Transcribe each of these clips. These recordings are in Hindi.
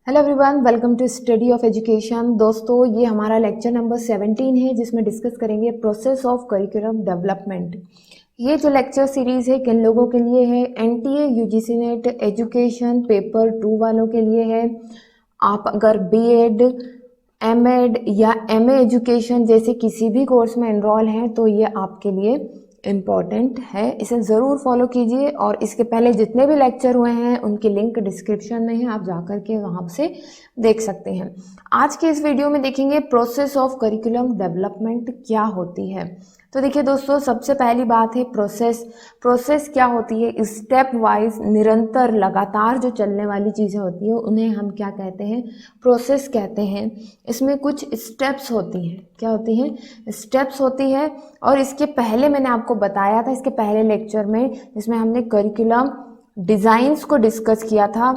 Hello everyone, welcome to study of education. दोस्तों, ये हमारा लेक्चर नंबर 17 है जिसमें डिस्कस करेंगे प्रोसेस ऑफ करिकुलम डेवलपमेंट। ये जो लेक्चर सीरीज़ है किन लोगों के लिए है? NTA, UGC net, education paper 2 वालों के लिए है। आप अगर बीएड, एमएड या एमए एजुकेशन जैसे किसी भी कोर्स में एनरोल हैं तो ये आपके लिए इम्पॉर्टेंट है, इसे ज़रूर फॉलो कीजिए। और इसके पहले जितने भी लेक्चर हुए हैं उनकी लिंक डिस्क्रिप्शन में है, आप जाकर के वहाँ से देख सकते हैं। आज के इस वीडियो में देखेंगे प्रोसेस ऑफ करिकुलम डेवलपमेंट क्या होती है। तो देखिए दोस्तों, सबसे पहली बात है प्रोसेस क्या होती है? स्टेप वाइज, निरंतर, लगातार जो चलने वाली चीज़ें होती हैं उन्हें हम क्या कहते हैं? प्रोसेस कहते हैं। इसमें कुछ स्टेप्स होती हैं। क्या होती हैं? स्टेप्स होती है। और इसके पहले मैंने आपको बताया था, इसके पहले लेक्चर में जिसमें हमने करिकुलम डिज़ाइंस को डिस्कस किया था।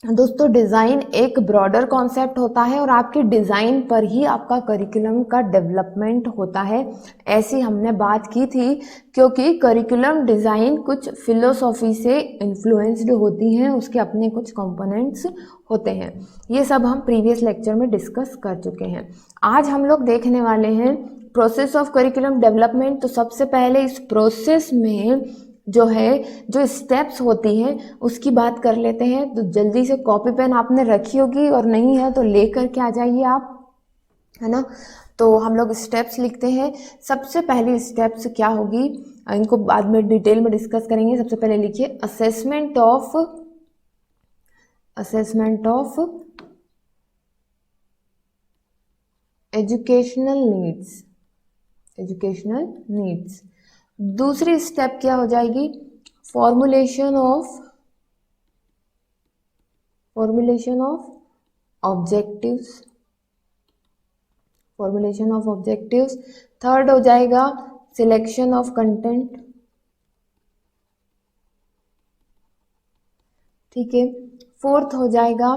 दोस्तों, डिज़ाइन एक ब्रॉडर कॉन्सेप्ट होता है और आपके डिज़ाइन पर ही आपका करिकुलम का डेवलपमेंट होता है, ऐसी हमने बात की थी। क्योंकि करिकुलम डिज़ाइन कुछ फिलोसॉफी से इन्फ्लुएंस्ड होती हैं, उसके अपने कुछ कंपोनेंट्स होते हैं। ये सब हम प्रीवियस लेक्चर में डिस्कस कर चुके हैं। आज हम लोग देखने वाले हैं प्रोसेस ऑफ करिकुलम डेवलपमेंट। तो सबसे पहले इस प्रोसेस में जो स्टेप्स होती हैं उसकी बात कर लेते हैं। तो जल्दी से कॉपी पेन आपने रखी होगी और नहीं है तो लेकर के आ जाइए आप, है ना। तो हम लोग स्टेप्स लिखते हैं। सबसे पहली स्टेप्स क्या होगी, इनको बाद में डिटेल में डिस्कस करेंगे। सबसे पहले लिखिए असेसमेंट ऑफ एजुकेशनल नीड्स। दूसरी स्टेप क्या हो जाएगी? Formulation of objectives. थर्ड हो जाएगा सिलेक्शन ऑफ कंटेंट। ठीक है। फोर्थ हो जाएगा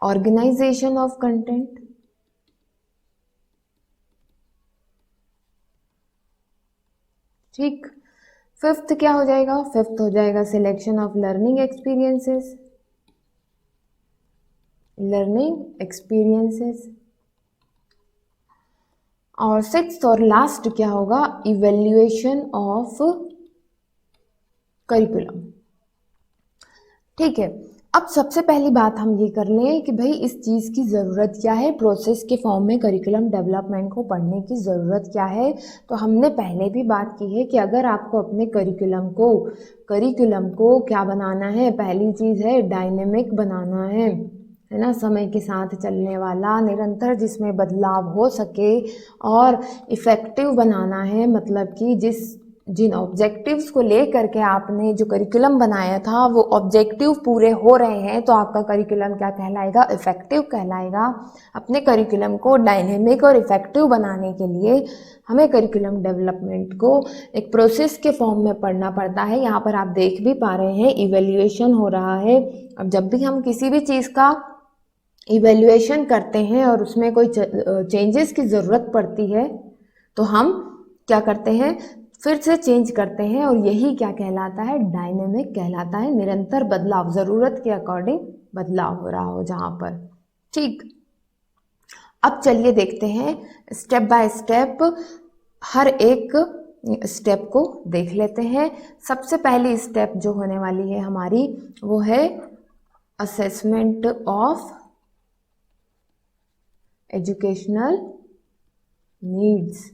ऑर्गेनाइजेशन ऑफ कंटेंट। ठीक। फिफ्थ क्या हो जाएगा? फिफ्थ हो जाएगा सिलेक्शन ऑफ लर्निंग एक्सपीरियंसेस। और सिक्स्थ और लास्ट क्या होगा? Evaluation of curriculum. ठीक है। अब सबसे पहली बात हम ये कर लें कि भाई इस चीज़ की ज़रूरत क्या है, प्रोसेस के फॉर्म में करिकुलम डेवलपमेंट को पढ़ने की ज़रूरत क्या है। तो हमने पहले भी बात की है कि अगर आपको अपने करिकुलम को क्या बनाना है, पहली चीज़ है डायनेमिक बनाना है ना, समय के साथ चलने वाला, निरंतर, जिसमें बदलाव हो सके, और इफ़ेक्टिव बनाना है। मतलब कि जिन ऑब्जेक्टिव्स को लेकर के आपने जो करिकुलम बनाया था वो ऑब्जेक्टिव पूरे हो रहे हैं तो आपका करिकुलम क्या कहलाएगा? इफेक्टिव कहलाएगा। अपने करिकुलम को डायनेमिक और इफेक्टिव बनाने के लिए हमें करिकुलम डेवलपमेंट को एक प्रोसेस के फॉर्म में पढ़ना पड़ता है। यहाँ पर आप देख भी पा रहे हैं इवेल्युएशन हो रहा है। अब जब भी हम किसी भी चीज़ का इवेल्युएशन करते हैं और उसमें कोई चेंजेस की ज़रूरत पड़ती है तो हम क्या करते हैं? फिर से चेंज करते हैं, और यही क्या कहलाता है? डायनेमिक कहलाता है। निरंतर बदलाव, ज़रूरत के अकॉर्डिंग बदलाव हो रहा हो जहाँ पर। ठीक। अब चलिए देखते हैं स्टेप बाय स्टेप, हर एक स्टेप को देख लेते हैं। सबसे पहली स्टेप जो होने वाली है हमारी वो है असेसमेंट ऑफ एजुकेशनल नीड्स।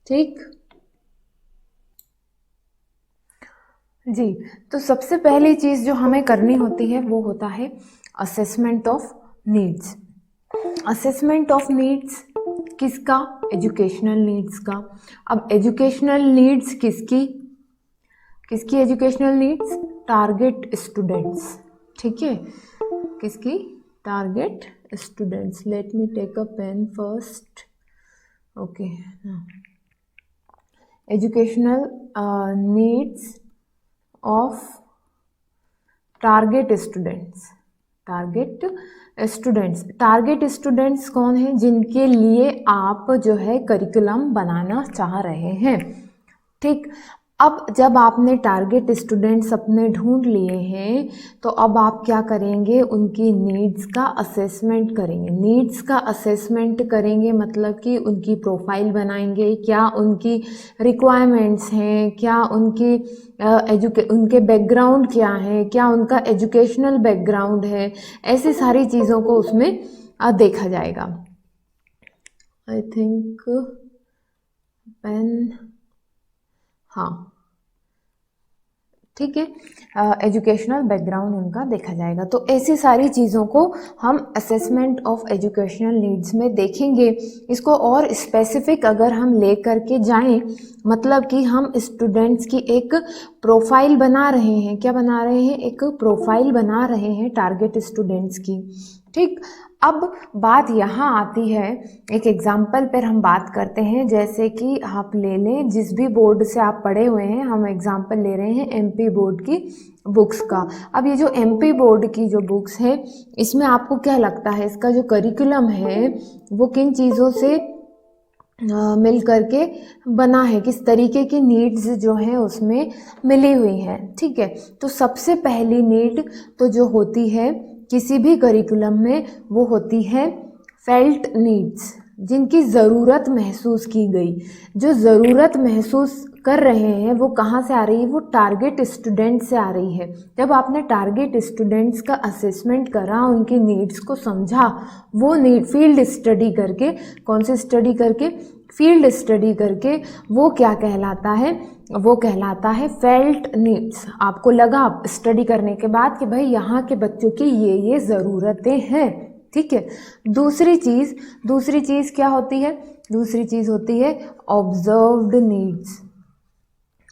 ठीक जी। तो सबसे पहली चीज़ जो हमें करनी होती है वो होता है assessment of needs. Assessment of needs किसका? एजुकेशनल नीड्स का। अब एजुकेशनल नीड्स किसकी एजुकेशनल नीड्स? Target students. ठीक है, किसकी? Target students. Let me take a pen first. Okay, educational needs of target students कौन है? जिनके लिए आप जो है करिकुलम बनाना चाह रहे हैं। ठीक। अब जब आपने टारगेट स्टूडेंट्स अपने ढूंढ लिए हैं तो अब आप क्या करेंगे, उनकी नीड्स का असेसमेंट करेंगे। नीड्स का असेसमेंट करेंगे मतलब कि उनकी प्रोफाइल बनाएंगे, क्या उनकी रिक्वायरमेंट्स हैं, क्या उनकी उनके बैकग्राउंड क्या है, क्या उनका एजुकेशनल बैकग्राउंड है, ऐसी सारी चीज़ों को उसमें देखा जाएगा। आई थिंक पेन, हाँ ठीक है, एजुकेशनल बैकग्राउंड उनका देखा जाएगा। तो ऐसी सारी चीज़ों को हम असेसमेंट ऑफ एजुकेशनल नीड्स में देखेंगे। इसको और स्पेसिफिक अगर हम ले करके जाएं, मतलब कि हम स्टूडेंट्स की एक प्रोफाइल बना रहे हैं। क्या बना रहे हैं? एक प्रोफाइल बना रहे हैं टारगेट स्टूडेंट्स की। ठीक, अब बात यहाँ आती है, एक एग्जाम्पल पर हम बात करते हैं। जैसे कि आप ले लें, जिस भी बोर्ड से आप पढ़े हुए हैं, हम एग्जाम्पल ले रहे हैं एमपी बोर्ड की बुक्स का। अब ये जो एमपी बोर्ड की जो बुक्स है, इसमें आपको क्या लगता है इसका जो करिकुलम है वो किन चीज़ों से मिल करके बना है, किस तरीके की नीड्स जो है उसमें मिली हुई हैं? ठीक है, तो सबसे पहली नीड तो जो होती है किसी भी करिकुलम में, वो होती है फेल्ट नीड्स, जिनकी ज़रूरत महसूस की गई। जो ज़रूरत महसूस कर रहे हैं वो कहाँ से आ रही है? वो टारगेट स्टूडेंट से आ रही है। जब आपने टारगेट स्टूडेंट्स का असेसमेंट करा, उनकी नीड्स को समझा, वो नीड फील्ड स्टडी करके, कौन सी स्टडी करके? फील्ड स्टडी करके, वो क्या कहलाता है? वो कहलाता है फेल्ट नीड्स। आपको लगा स्टडी करने के बाद कि भाई यहाँ के बच्चों की ये ज़रूरतें हैं। ठीक है, दूसरी चीज़ क्या होती है? दूसरी चीज़ होती है ऑब्जर्व्ड नीड्स।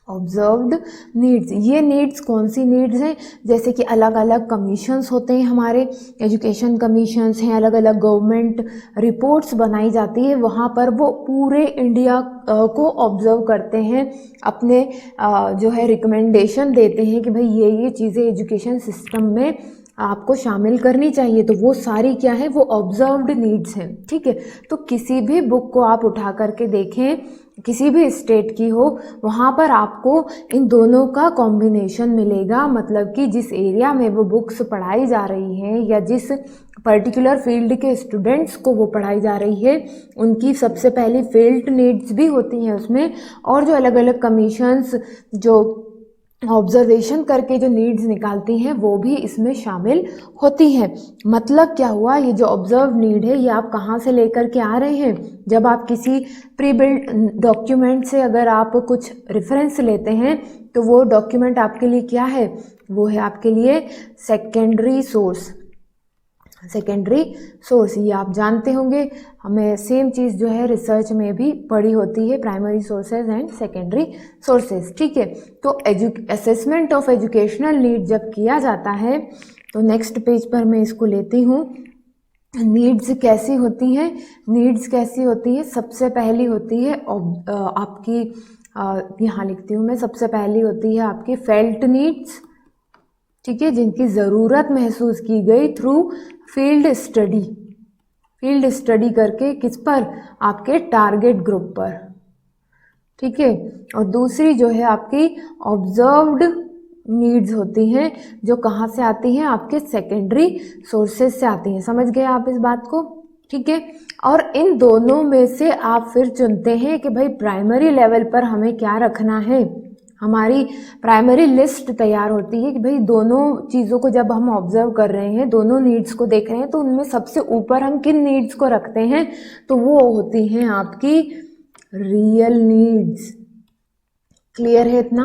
ऑब्जर्व्ड नीड्स, ये नीड्स कौन सी नीड्स हैं? जैसे कि अलग अलग कमीशंस होते हैं, हमारे एजुकेशन कमीशंस हैं, अलग अलग गवर्नमेंट रिपोर्ट्स बनाई जाती है, वहाँ पर वो पूरे इंडिया को ऑब्जर्व करते हैं, अपने जो है रिकमेंडेशन देते हैं कि भाई ये चीज़ें एजुकेशन सिस्टम में आपको शामिल करनी चाहिए। तो वो सारी क्या है? वो ऑब्जर्व्ड नीड्स हैं। ठीक है, तो किसी भी बुक को आप उठा करके देखें, किसी भी स्टेट की हो, वहाँ पर आपको इन दोनों का कॉम्बिनेशन मिलेगा। मतलब कि जिस एरिया में वो बुक्स पढ़ाई जा रही हैं या जिस पर्टिकुलर फील्ड के स्टूडेंट्स को वो पढ़ाई जा रही है, उनकी सबसे पहली फील्ड नीड्स भी होती हैं उसमें, और जो अलग अलग कमीशंस जो ऑब्जर्वेशन करके जो नीड्स निकालती हैं वो भी इसमें शामिल होती हैं। मतलब क्या हुआ? ये जो ऑब्जर्व नीड है ये आप कहाँ से लेकर के आ रहे हैं? जब आप किसी प्री बिल्ड डॉक्यूमेंट से अगर आप कुछ रेफरेंस लेते हैं तो वो डॉक्यूमेंट आपके लिए क्या है? वो है आपके लिए सेकेंडरी सोर्स। सेकेंडरी सोर्स, ये आप जानते होंगे, हमें सेम चीज़ जो है रिसर्च में भी पढ़ी होती है, primary sources and secondary sources. ठीक है, तो असेसमेंट ऑफ एजुकेशनल नीड जब किया जाता है तो नेक्स्ट पेज पर मैं इसको लेती हूँ। नीड्स कैसी होती हैं? नीड्स कैसी होती है? सबसे पहली होती है आपकी, यहाँ लिखती हूँ मैं, सबसे पहली होती है आपकी फेल्ट नीड्स। ठीक है, जिनकी ज़रूरत महसूस की गई through field study. Field study करके किस पर? आपके टारगेट ग्रुप पर। ठीक है, और दूसरी जो है आपकी ऑब्जर्व्ड नीड्स होती हैं, जो कहाँ से आती हैं? आपके सेकेंडरी सोर्सेज से आती हैं। समझ गए आप इस बात को? ठीक है, और इन दोनों में से आप फिर चुनते हैं कि भाई प्राइमरी लेवल पर हमें क्या रखना है। हमारी प्राइमरी लिस्ट तैयार होती है कि भाई दोनों चीज़ों को जब हम ऑब्जर्व कर रहे हैं, दोनों नीड्स को देख रहे हैं, तो उनमें सबसे ऊपर हम किन नीड्स को रखते हैं? तो वो होती हैं आपकी रियल नीड्स। क्लियर है इतना?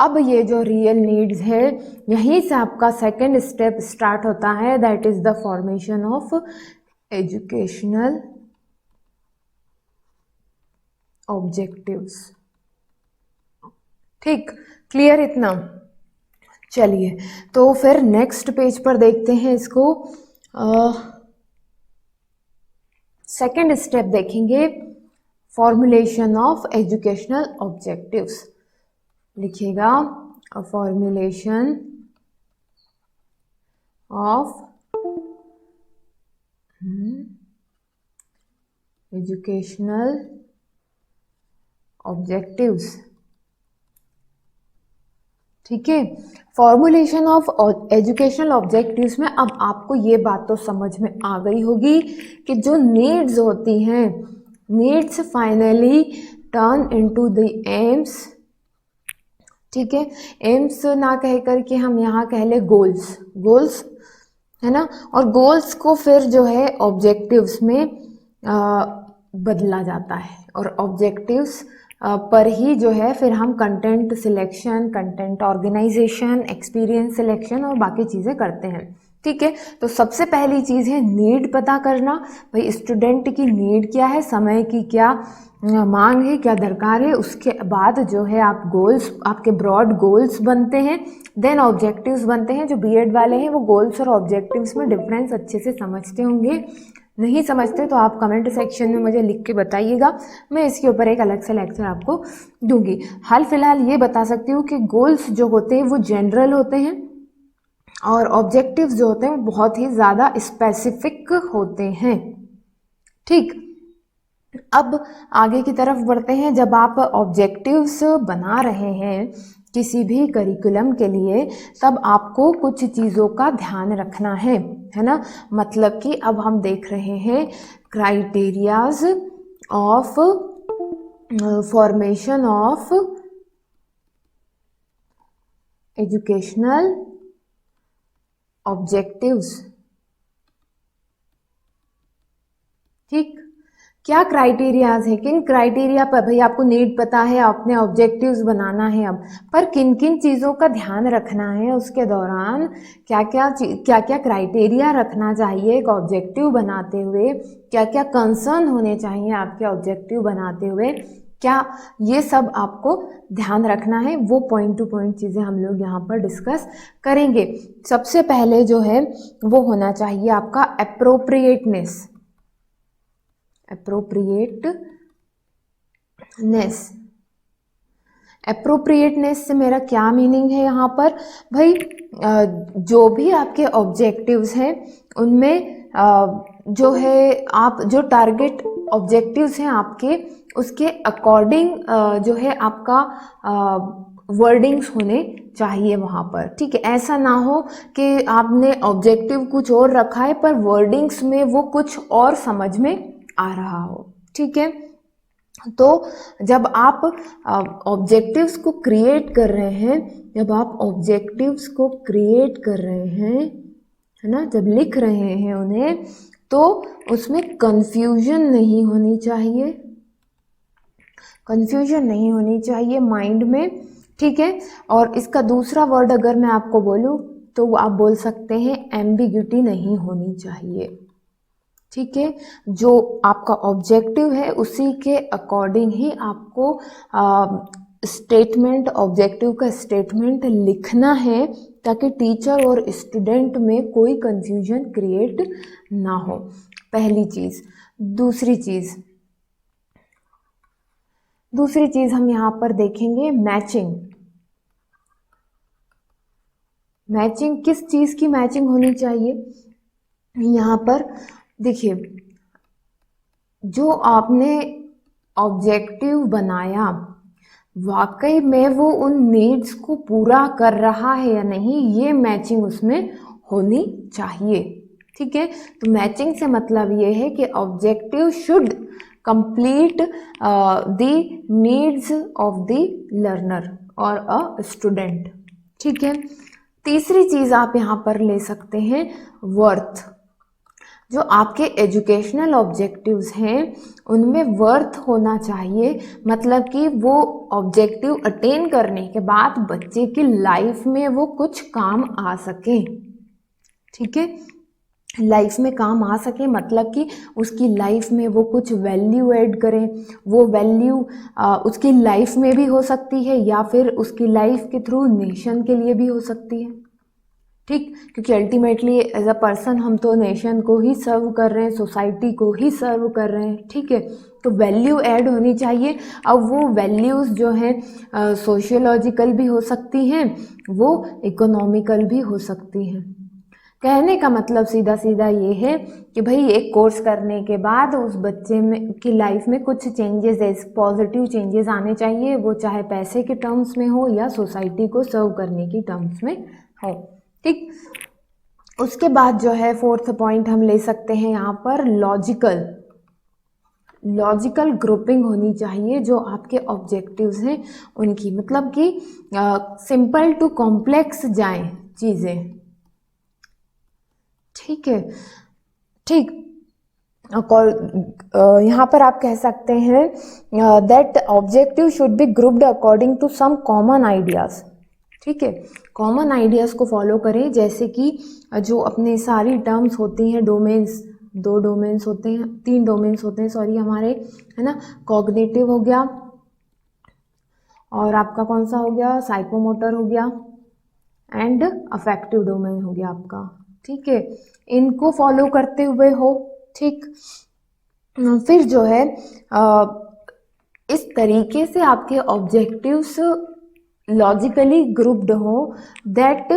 अब ये जो रियल नीड्स है, यहीं से आपका सेकेंड स्टेप स्टार्ट होता है, that is the formation of educational objectives. ठीक, क्लियर इतना? चलिए, तो फिर नेक्स्ट पेज पर देखते हैं इसको। सेकेंड स्टेप देखेंगे, फॉर्मुलेशन ऑफ एजुकेशनल ऑब्जेक्टिव्स। लिखिएगा, फॉर्मुलेशन ऑफ एजुकेशनल ऑब्जेक्टिव्स। ठीक है। फॉर्मुलेशन ऑफ एजुकेशनल ऑब्जेक्टिव्स में अब आपको ये बात तो समझ में आ गई होगी कि जो नीड्स होती हैं, needs finally turn into the AIIMS. ठीक है, एम्स ना कह करके हम यहाँ कह ले गोल्स, गोल्स है ना, और गोल्स को फिर जो है ऑब्जेक्टिव्स में बदला जाता है, और ऑब्जेक्टिव्स पर ही जो है फिर हम content selection, content organization, experience selection और बाकी चीज़ें करते हैं। ठीक है, तो सबसे पहली चीज़ है नीड पता करना। भाई स्टूडेंट की नीड क्या है, समय की क्या मांग है, क्या दरकार है। उसके बाद जो है आप गोल्स, आपके ब्रॉड गोल्स बनते हैं, देन ऑब्जेक्टिव्स बनते हैं। जो बीएड वाले हैं वो गोल्स और ऑब्जेक्टिव्स में डिफरेंस अच्छे से समझते होंगे। नहीं समझते तो आप कमेंट सेक्शन में मुझे लिख के बताइएगा, मैं इसके ऊपर एक अलग से लेक्चर आपको दूंगी। हाल फिलहाल ये बता सकती हूँ कि गोल्स जो होते हैं वो जनरल होते हैं, और ऑब्जेक्टिव्स जो होते हैं वो बहुत ही ज़्यादा स्पेसिफिक होते हैं। ठीक, अब आगे की तरफ बढ़ते हैं। जब आप ऑब्जेक्टिव्स बना रहे हैं किसी भी करिकुलम के लिए, तब आपको कुछ चीज़ों का ध्यान रखना है ना। मतलब कि अब हम देख रहे हैं criterias of formation of educational objectives. ठीक, क्या क्राइटेरियाज है, किन क्राइटेरिया पर, भाई आपको नीड पता है, आपने ऑब्जेक्टिव्स बनाना है अब, पर किन किन चीज़ों का ध्यान रखना है उसके दौरान, क्या क्या क्राइटेरिया रखना चाहिए एक ऑब्जेक्टिव बनाते हुए, क्या क्या कंसर्न होने चाहिए आपके ऑब्जेक्टिव बनाते हुए, क्या ये सब आपको ध्यान रखना है। वो पॉइंट टू पॉइंट चीज़ें हम लोग यहाँ पर डिस्कस करेंगे। सबसे पहले जो है वो होना चाहिए आपका एप्रोप्रिएटनेस। एप्रोप्रिएटनेस से मेरा क्या मीनिंग है यहाँ पर, भाई जो भी आपके ऑब्जेक्टिव्स हैं उनमें जो है आप जो टारगेट ऑब्जेक्टिव्स हैं आपके, उसके अकॉर्डिंग जो है आपका वर्डिंग्स होने चाहिए वहाँ पर। ठीक है, ऐसा ना हो कि आपने ऑब्जेक्टिव कुछ और रखा है पर वर्डिंग्स में वो कुछ और समझ में आ रहा हो। ठीक है, तो जब आप ऑब्जेक्टिव्स को क्रिएट कर रहे हैं, जब आप ऑब्जेक्टिव्स को क्रिएट कर रहे हैं, है ना, जब लिख रहे हैं उन्हें, तो उसमें कंफ्यूजन नहीं होनी चाहिए, कंफ्यूजन नहीं होनी चाहिए माइंड में। ठीक है, और इसका दूसरा वर्ड अगर मैं आपको बोलूँ तो आप बोल सकते हैं एम्बिग्यूटी नहीं होनी चाहिए। ठीक है, जो आपका ऑब्जेक्टिव है उसी के अकॉर्डिंग ही आपको स्टेटमेंट, ऑब्जेक्टिव का स्टेटमेंट लिखना है, ताकि टीचर और स्टूडेंट में कोई कंफ्यूजन क्रिएट ना हो। पहली चीज़। दूसरी चीज़ हम यहाँ पर देखेंगे मैचिंग। मैचिंग किस चीज़ की मैचिंग होनी चाहिए यहाँ पर देखिए, जो आपने ऑब्जेक्टिव बनाया वाकई में वो उन नीड्स को पूरा कर रहा है या नहीं, ये मैचिंग उसमें होनी चाहिए। ठीक है, तो मैचिंग से मतलब ये है कि objective should complete the needs of the learner और अ स्टूडेंट। ठीक है, तीसरी चीज़ आप यहाँ पर ले सकते हैं वर्थ। जो आपके एजुकेशनल ऑब्जेक्टिव्स हैं उनमें वर्थ होना चाहिए, मतलब कि वो ऑब्जेक्टिव अटेन करने के बाद बच्चे की लाइफ में वो कुछ काम आ सके। ठीक है, लाइफ में काम आ सके मतलब कि उसकी लाइफ में वो कुछ वैल्यू ऐड करें। वो वैल्यू उसकी लाइफ में भी हो सकती है या फिर उसकी लाइफ के थ्रू नेशन के लिए भी हो सकती है। ठीक, क्योंकि अल्टीमेटली एज अ पर्सन हम तो नेशन को ही सर्व कर रहे हैं, सोसाइटी को ही सर्व कर रहे हैं। ठीक है, तो वैल्यू ऐड होनी चाहिए। अब वो वैल्यूज़ जो हैं सोशियोलॉजिकल भी हो सकती हैं, वो इकोनॉमिकल भी हो सकती हैं। कहने का मतलब सीधा सीधा ये है कि भाई एक कोर्स करने के बाद उस बच्चे में की लाइफ में कुछ चेंजेस, पॉजिटिव चेंजेस आने चाहिए, वो चाहे पैसे के टर्म्स में हो या सोसाइटी को सर्व करने की टर्म्स में हो। ठीक, उसके बाद जो है फोर्थ पॉइंट हम ले सकते हैं यहाँ पर लॉजिकल ग्रुपिंग होनी चाहिए जो आपके ऑब्जेक्टिव्स हैं उनकी, मतलब कि सिंपल टू कॉम्प्लेक्स जाएं चीज़ें। ठीक है, ठीक। यहाँ पर आप कह सकते हैं that objective should be grouped according to some common ideas. ठीक है, कॉमन आइडियाज को फॉलो करें, जैसे कि जो अपने सारी टर्म्स होती हैं, डोमेन्स, 2 डोमेन्स होते हैं, 3 डोमेन्स होते हैं सॉरी हमारे, है ना। कॉग्निटिव हो गया और आपका कौन सा हो गया, साइकोमोटर हो गया एंड अफेक्टिव डोमेन हो गया आपका। ठीक है, इनको फॉलो करते हुए हो। ठीक, फिर जो है इस तरीके से आपके ऑब्जेक्टिव्स लॉजिकली ग्रुप्ड हो दैट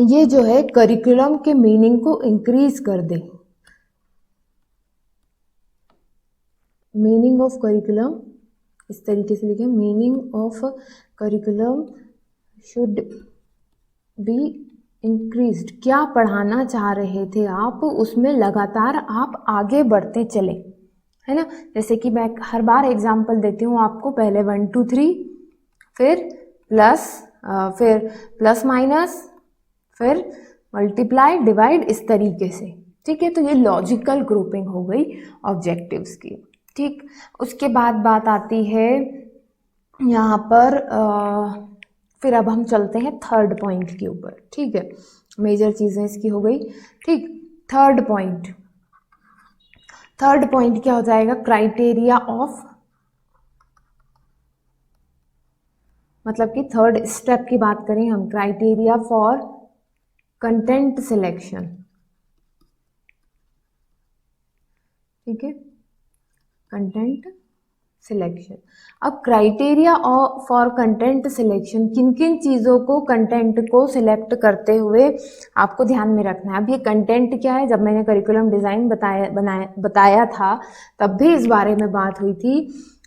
ये जो है करिकुलम के मीनिंग को इंक्रीज कर दे। मीनिंग ऑफ करिकुलम इस तरीके से लिखें, meaning of curriculum should be increased. क्या पढ़ाना चाह रहे थे आप, उसमें लगातार आप आगे बढ़ते चले, है ना। जैसे कि मैं हर बार एग्जांपल देती हूँ आपको, पहले 1 2 3, फिर प्लस, फिर प्लस माइनस, फिर मल्टीप्लाई डिवाइड, इस तरीके से। ठीक है, तो ये लॉजिकल ग्रुपिंग हो गई ऑब्जेक्टिव्स की। ठीक, उसके बाद बात आती है यहाँ पर फिर अब हम चलते हैं थर्ड पॉइंट के ऊपर। ठीक है, मेजर चीज़ें इसकी हो गई। ठीक, थर्ड पॉइंट क्या हो जाएगा, क्राइटेरिया ऑफ, मतलब कि थर्ड स्टेप की बात करें हम, क्राइटेरिया फॉर कंटेंट सिलेक्शन। ठीक है, कंटेंट सिलेक्शन। अब क्राइटेरिया फॉर कंटेंट सिलेक्शन, किन किन चीज़ों को, कंटेंट को सिलेक्ट करते हुए आपको ध्यान में रखना है। अब ये कंटेंट क्या है, जब मैंने करिकुलम डिज़ाइन बताया था तब भी इस बारे में बात हुई थी।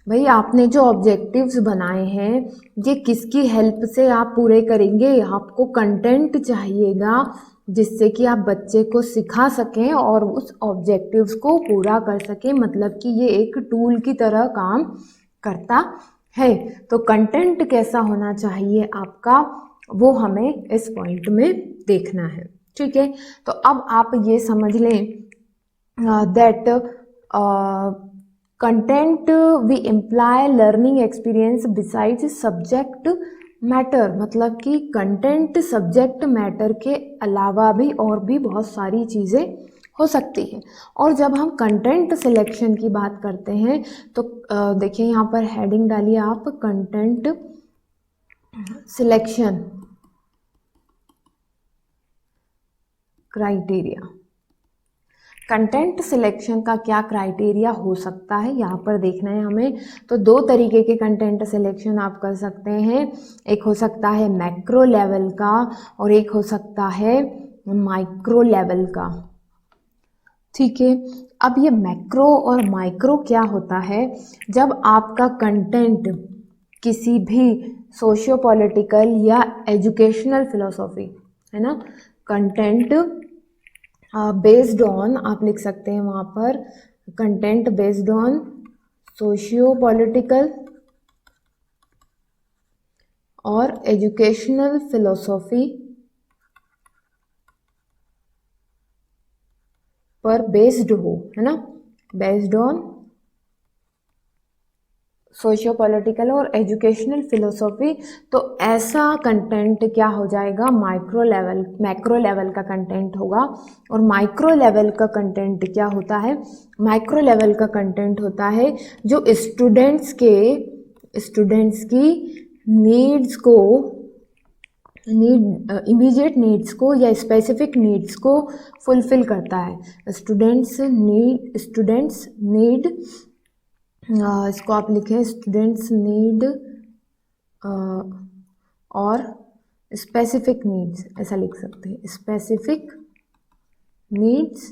भाई आपने जो ऑब्जेक्टिव्स बनाए हैं ये किसकी हेल्प से आप पूरे करेंगे, आपको कंटेंट चाहिएगा जिससे कि आप बच्चे को सिखा सकें और उस ऑब्जेक्टिव्स को पूरा कर सकें, मतलब कि ये एक टूल की तरह काम करता है। तो कंटेंट कैसा होना चाहिए आपका, वो हमें इस पॉइंट में देखना है। ठीक है, तो अब आप ये समझ लें that content we employ learning experience besides subject matter, मतलब कि कंटेंट सब्जेक्ट मैटर के अलावा भी और भी बहुत सारी चीज़ें हो सकती है। और जब हम कंटेंट सिलेक्शन की बात करते हैं तो देखिए यहाँ पर हेडिंग डालिए आप, content selection criteria. Content selection का क्या क्राइटेरिया हो सकता है यहाँ पर देखना है हमें। तो 2 तरीके के कंटेंट सिलेक्शन आप कर सकते हैं, एक हो सकता है मैक्रो लेवल का और एक हो सकता है माइक्रो लेवल का। ठीक है, अब ये मैक्रो और माइक्रो क्या होता है, जब आपका कंटेंट किसी भी सोशियो पॉलिटिकल या एजुकेशनल फिलोसॉफी, है ना, कंटेंट बेस्ड ऑन, आप लिख सकते हैं वहाँ पर, content based on socio political और एजुकेशनल फिलोसॉफी पर बेस्ड हो, है ना, बेस्ड ऑन सोशियो पॉलिटिकल और एजुकेशनल फिलोसॉफी, तो ऐसा कंटेंट क्या हो जाएगा, मैक्रो लेवल का कंटेंट होगा। और माइक्रो लेवल का कंटेंट क्या होता है, माइक्रो लेवल का कंटेंट होता है जो स्टूडेंट्स की नीड्स को, इमीडिएट नीड्स को या स्पेसिफिक नीड्स को फुलफिल करता है। स्टूडेंट्स नीड, इसको आप लिखें, स्टूडेंट्स नीड और स्पेसिफिक नीड्स, ऐसा लिख सकते हैं, स्पेसिफिक नीड्स।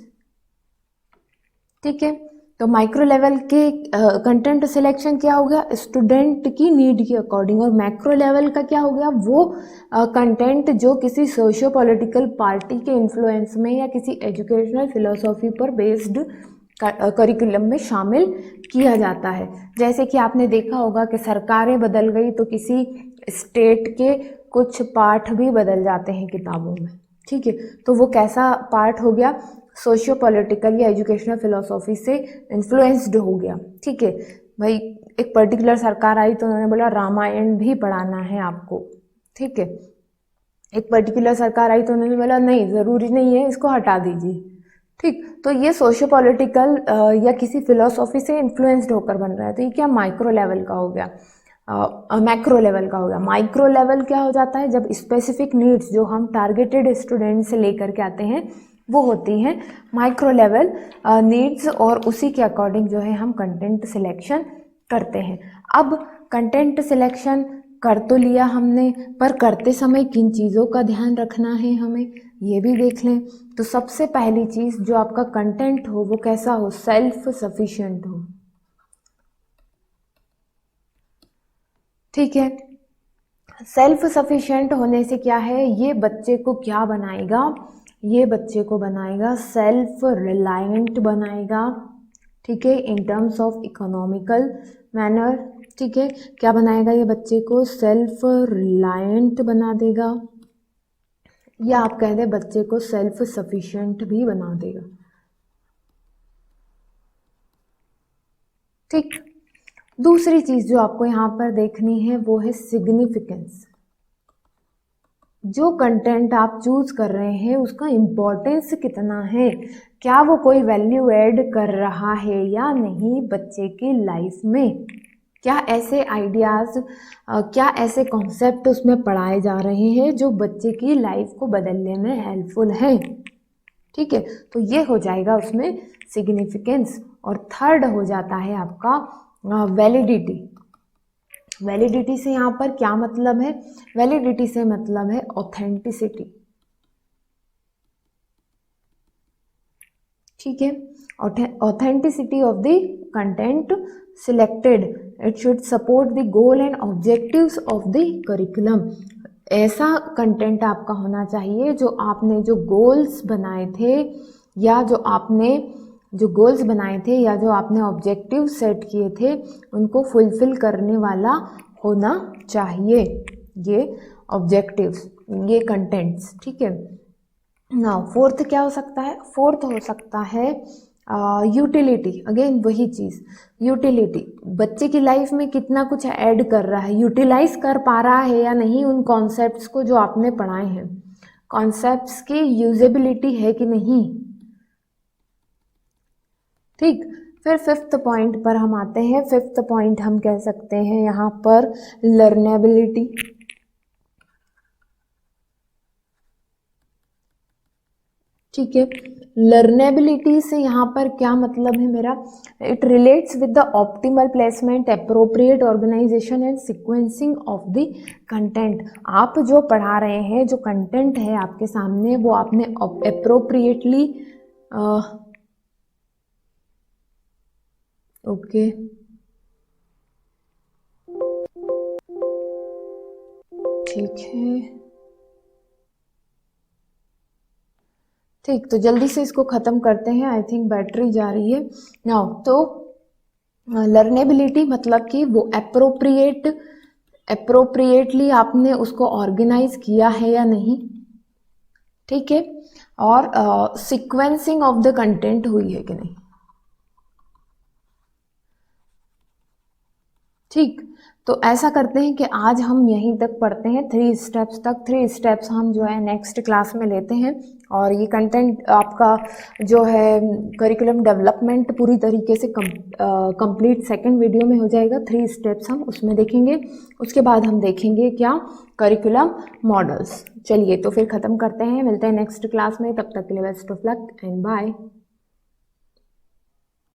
ठीक है, तो माइक्रो लेवल के कंटेंट सिलेक्शन क्या हो गया, स्टूडेंट की नीड के अकॉर्डिंग, और मैक्रो लेवल का क्या हो गया, वो कंटेंट जो किसी सोशियो पॉलिटिकल पार्टी के इन्फ्लुएंस में या किसी एजुकेशनल फिलोसॉफी पर बेस्ड करिकुलम में शामिल किया जाता है। जैसे कि आपने देखा होगा कि सरकारें बदल गई तो किसी स्टेट के कुछ पार्ट भी बदल जाते हैं किताबों में। ठीक है, तो वो कैसा पार्ट हो गया, सोशियो पॉलिटिकल या एजुकेशनल फिलोसॉफी से इन्फ्लुएंस्ड हो गया। ठीक है भाई, एक पर्टिकुलर सरकार आई तो उन्होंने बोला रामायण भी पढ़ाना है आपको। ठीक है, एक पर्टिकुलर सरकार आई तो उन्होंने बोला नहीं, ज़रूरी नहीं है, इसको हटा दीजिए। ठीक, तो ये सोशियो पॉलिटिकल या किसी फिलोसॉफी से इन्फ्लुएंस्ड होकर बन रहा है, तो ये क्या माइक्रो लेवल का हो गया। मैक्रो लेवल का हो गया। माइक्रो लेवल क्या हो जाता है, जब स्पेसिफिक नीड्स जो हम टारगेटेड स्टूडेंट से लेकर के आते हैं वो होती हैं माइक्रो लेवल नीड्स, और उसी के अकॉर्डिंग जो है हम कंटेंट सिलेक्शन करते हैं। अब कंटेंट सिलेक्शन कर तो लिया हमने, पर करते समय किन चीज़ों का ध्यान रखना है हमें, ये भी देख लें। तो सबसे पहली चीज़, जो आपका कंटेंट हो वो कैसा हो, सेल्फ सफिशिएंट हो। ठीक है, सेल्फ सफिशिएंट होने से क्या है, ये बच्चे को क्या बनाएगा, ये बच्चे को बनाएगा सेल्फ रिलायंट बनाएगा। ठीक है, in terms of economical manner. ठीक है, क्या बनाएगा, ये बच्चे को सेल्फ रिलायंट बना देगा, या आप कह दें बच्चे को सेल्फ सफिशिएंट भी बना देगा। ठीक, दूसरी चीज़ जो आपको यहाँ पर देखनी है वो है सिग्निफिकेंस। जो कंटेंट आप चूज कर रहे हैं उसका इम्पोर्टेंस कितना है, क्या वो कोई वैल्यू ऐड कर रहा है या नहीं बच्चे की लाइफ में, क्या ऐसे आइडियाज़, क्या ऐसे कॉन्सेप्ट उसमें पढ़ाए जा रहे हैं जो बच्चे की लाइफ को बदलने में हेल्पफुल है। ठीक है, तो ये हो जाएगा उसमें सिग्निफिकेंस। और थर्ड हो जाता है आपका वैलिडिटी। वैलिडिटी से यहाँ पर क्या मतलब है, वैलिडिटी से मतलब है ऑथेंटिसिटी। ठीक है, authenticity of the content selected, it should support the goal and objectives of the curriculum. ऐसा कंटेंट आपका होना चाहिए जो आपने जो गोल्स बनाए थे या जो आपने ऑब्जेक्टिव सेट किए थे उनको फुलफिल करने वाला होना चाहिए, ये ऑब्जेक्टिव्स, ये कंटेंट्स। ठीक है, नाउ फोर्थ क्या हो सकता है, फोर्थ हो सकता है यूटिलिटी। अगेन वही चीज़, यूटिलिटी, बच्चे की लाइफ में कितना कुछ ऐड कर रहा है, यूटिलाइज कर पा रहा है या नहीं उन कॉन्सेप्ट्स को जो आपने पढ़ाए हैं, कॉन्सेप्ट्स की यूजेबिलिटी है कि नहीं। ठीक, फिर फिफ्थ पॉइंट पर हम आते हैं। फिफ्थ पॉइंट हम कह सकते हैं यहाँ पर लर्नेबिलिटी। ठीक है, लर्नेबिलिटी से यहाँ पर क्या मतलब है मेरा, it relates with the optimal placement, appropriate organization and sequencing of the content. आप जो पढ़ा रहे हैं, जो कंटेंट है आपके सामने, वो आपने अप्रोप्रिएटली ओके ठीक है, ठीक, तो जल्दी से इसको ख़त्म करते हैं, आई थिंक बैटरी जा रही है नाउ। तो लर्नेबिलिटी मतलब कि वो अप्रोप्रिएटली आपने उसको ऑर्गेनाइज किया है या नहीं। ठीक है, और सीक्वेंसिंग ऑफ द कंटेंट हुई है कि नहीं। ठीक, तो ऐसा करते हैं कि आज हम यहीं तक पढ़ते हैं, 3 स्टेप्स तक। 3 स्टेप्स हम जो है नेक्स्ट क्लास में लेते हैं, और ये कंटेंट आपका जो है करिकुलम डेवलपमेंट पूरी तरीके से कंप्लीट सेकंड वीडियो में हो जाएगा। 3 स्टेप्स हम उसमें देखेंगे, उसके बाद हम देखेंगे क्या, करिकुलम मॉडल्स। चलिए तो फिर ख़त्म करते हैं, मिलते हैं नेक्स्ट क्लास में, तब तक के लिए best of luck and bye.